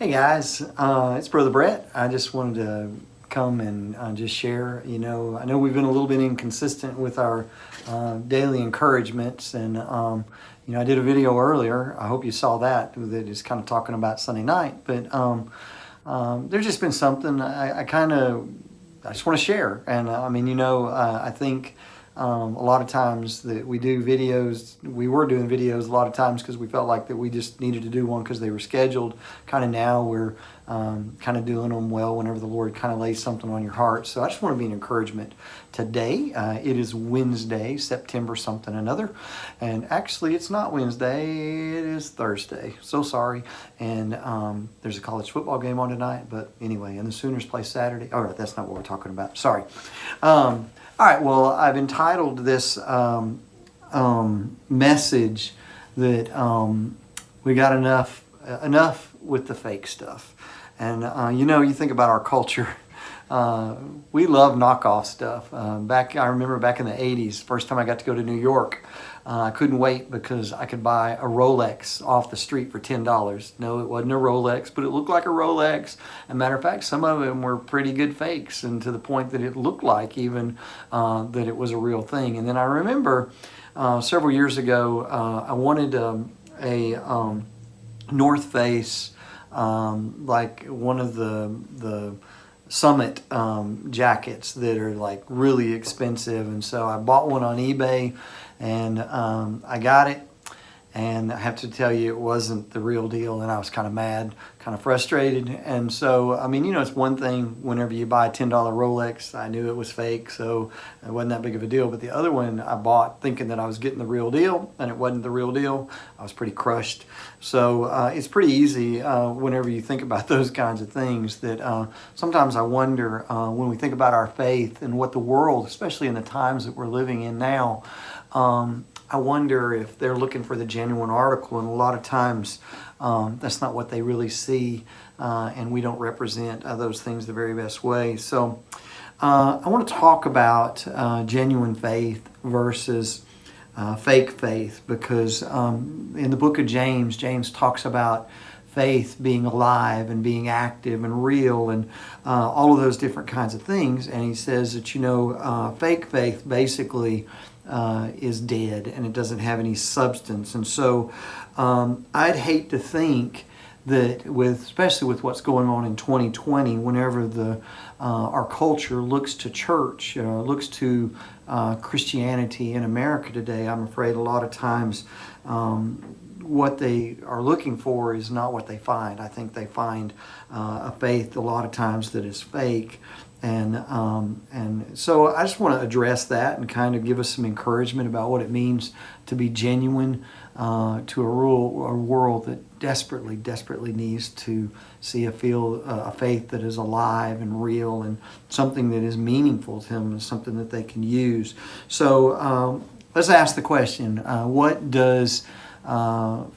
Hey guys, it's Brother Brett. I just wanted to come and just share. I know we've been a little bit inconsistent with our daily encouragements, and I did a video earlier. I hope you saw that. That is kind of talking about Sunday night, but there's just been something I just want to share, and I think. A lot of times that we do videos, we were doing videos a lot of times because we felt like that we just needed to do one because they were scheduled. Kind of now we're kind of doing them whenever the Lord kind of lays something on your heart. So I just want to be an encouragement today. It is Wednesday, September something another. And actually it's not Wednesday, it is Thursday. So sorry. And there's a college football game on tonight. But anyway, and the Sooners play Saturday. All right, that's not what we're talking about. Sorry. All right, well, I've entitled this message that we got enough with the fake stuff. And, you think about our culture. We love knockoff stuff. I remember back in the 80s, first time I got to go to New York, I couldn't wait because I could buy a Rolex off the street for $10. No, it wasn't a Rolex, but it looked like a Rolex. As a matter of fact, some of them were pretty good fakes, and to the point that it looked like even that it was a real thing. And then I remember several years ago, I wanted a North Face, like one of the Summit jackets that are like really expensive, and so I bought one on eBay, and I got it, and I have to tell you, it wasn't the real deal, and I was kind of mad, kind of frustrated. And so it's one thing whenever you buy a $10 Rolex. I knew it was fake, so it wasn't that big of a deal. But the other one I bought thinking that I was getting the real deal, and it wasn't the real deal. I was pretty crushed. So it's pretty easy whenever you think about those kinds of things that sometimes I wonder when we think about our faith and what the world, especially in the times that we're living in now, I wonder if they're looking for the genuine article, and a lot of times that's not what they really see, and we don't represent those things the very best way. So I want to talk about genuine faith versus fake faith, because in the book of James talks about faith being alive and being active and real and all of those different kinds of things. And he says that, fake faith basically is dead, and it doesn't have any substance. And so I'd hate to think that especially with what's going on in 2020, whenever our culture looks to church, looks to Christianity in America today, I'm afraid a lot of times what they are looking for is not what they find. I think they find a faith a lot of times that is fake. And so I just want to address that and kind of give us some encouragement about what it means to be genuine to a world that desperately needs to see a faith that is alive and real and something that is meaningful to them and something that they can use. So let's ask the question, what does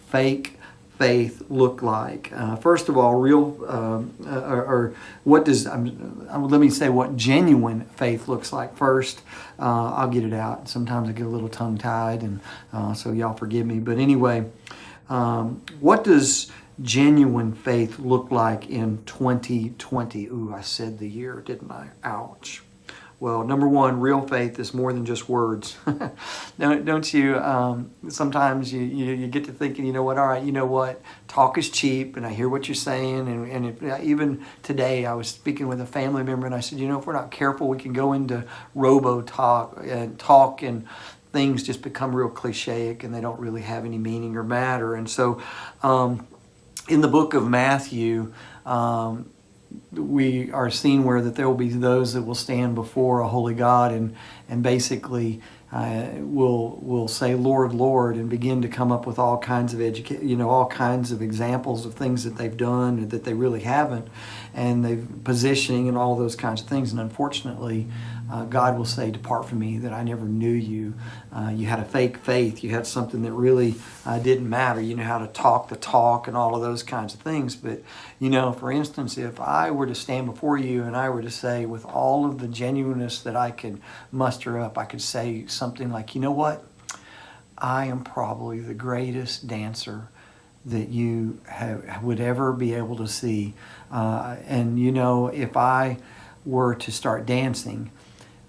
fake faith look like? First of all, let me say what genuine faith looks like first. I'll get it out. Sometimes I get a little tongue-tied, and so y'all forgive me. But anyway, what does genuine faith look like in 2020? Ooh, I said the year, didn't I? Ouch. Well, number one, real faith is more than just words. Don't you? Sometimes you get to thinking, you know what? All right, you know what? Talk is cheap, and I hear what you're saying. Even today, I was speaking with a family member, and I said, if we're not careful, we can go into robo-talk and things just become real clichéic, and they don't really have any meaning or matter. And so, in the book of Matthew, we are seeing where that there will be those that will stand before a holy God and basically will say, Lord, Lord, and begin to come up with all kinds of all kinds of examples of things that they've done and that they really haven't, and they've positioning and all those kinds of things. And unfortunately, God will say, depart from me, that I never knew you. You had a fake faith. You had something that really didn't matter. You know how to talk the talk and all of those kinds of things. But, for instance, if I were to stand before you and I were to say with all of the genuineness that I could muster up, I could say something like, you know what? I am probably the greatest dancer that you would ever be able to see. And you know, if I were to start dancing,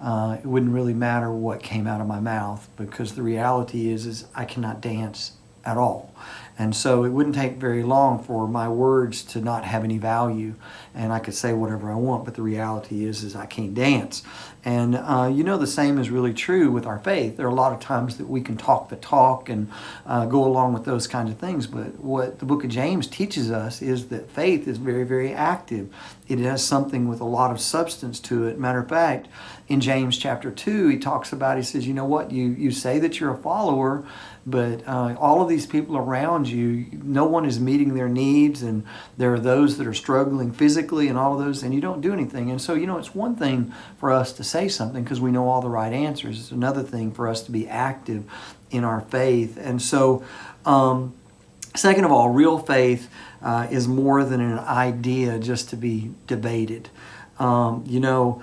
it wouldn't really matter what came out of my mouth, because the reality is I cannot dance at all. And so it wouldn't take very long for my words to not have any value, and I could say whatever I want, but the reality is I can't dance. And you know, the same is really true with our faith. There are a lot of times that we can talk the talk and go along with those kinds of things, but what the book of James teaches us is that faith is very, very active. It has something with a lot of substance to it. Matter of fact, in James chapter 2, he talks about, he says, you know what, you say that you're a follower, but all of these people around you, no one is meeting their needs, and there are those that are struggling physically and all of those, and you don't do anything. And so, you know, it's one thing for us to say something because we know all the right answers. It's another thing for us to be active in our faith. And so, second of all, real faith is more than an idea just to be debated. You know,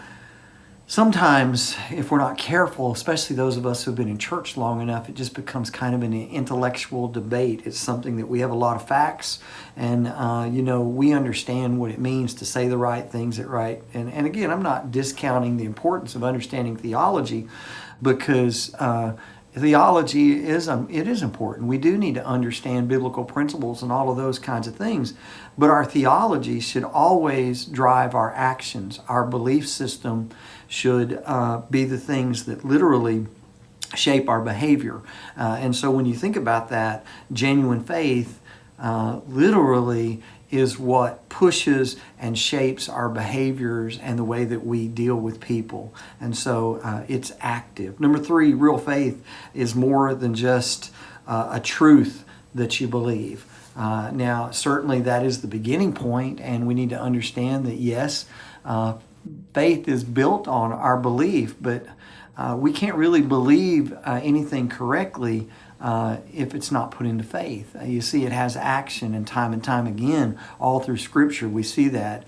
sometimes if we're not careful, especially those of us who've been in church long enough, it just becomes kind of an intellectual debate. It's something that we have a lot of facts, and you know, we understand what it means to say the right things at right. And again, I'm not discounting the importance of understanding theology, because theology is important. We do need to understand biblical principles and all of those kinds of things, but our theology should always drive our actions. Our belief system should be the things that literally shape our behavior. And so when you think about that, genuine faith literally is what pushes and shapes our behaviors and the way that we deal with people. And so it's active. Number 3, real faith is more than just a truth that you believe. Now, certainly that is the beginning point, and we need to understand that, yes, faith is built on our belief, but we can't really believe anything correctly if it's not put into faith. You see, it has action, and time again, all through Scripture, we see that.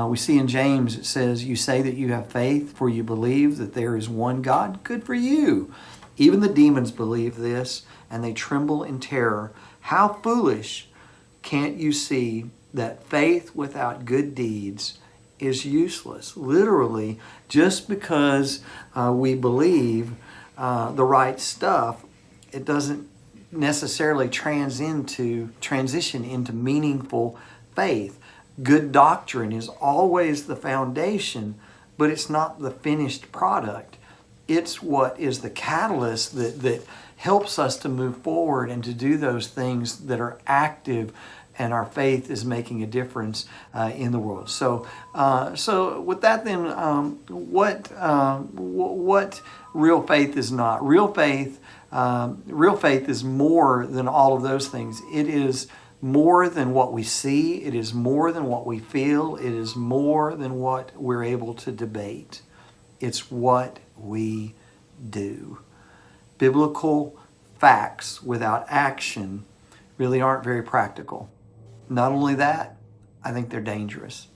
We see in James, it says, you say that you have faith, for you believe that there is one God. Good for you. Even the demons believe this, and they tremble in terror. How foolish! Can't you see that faith without good deeds is useless? Literally, just because we believe the right stuff, it doesn't necessarily transition into meaningful faith. Good doctrine is always the foundation, but it's not the finished product. It's what is the catalyst that helps us to move forward and to do those things that are active, and our faith is making a difference in the world. So with that, then, what real faith is not? Real faith is more than all of those things. It is more than what we see. It is more than what we feel. It is more than what we're able to debate. It's what we do. Biblical facts without action really aren't very practical. Not only that, I think they're dangerous.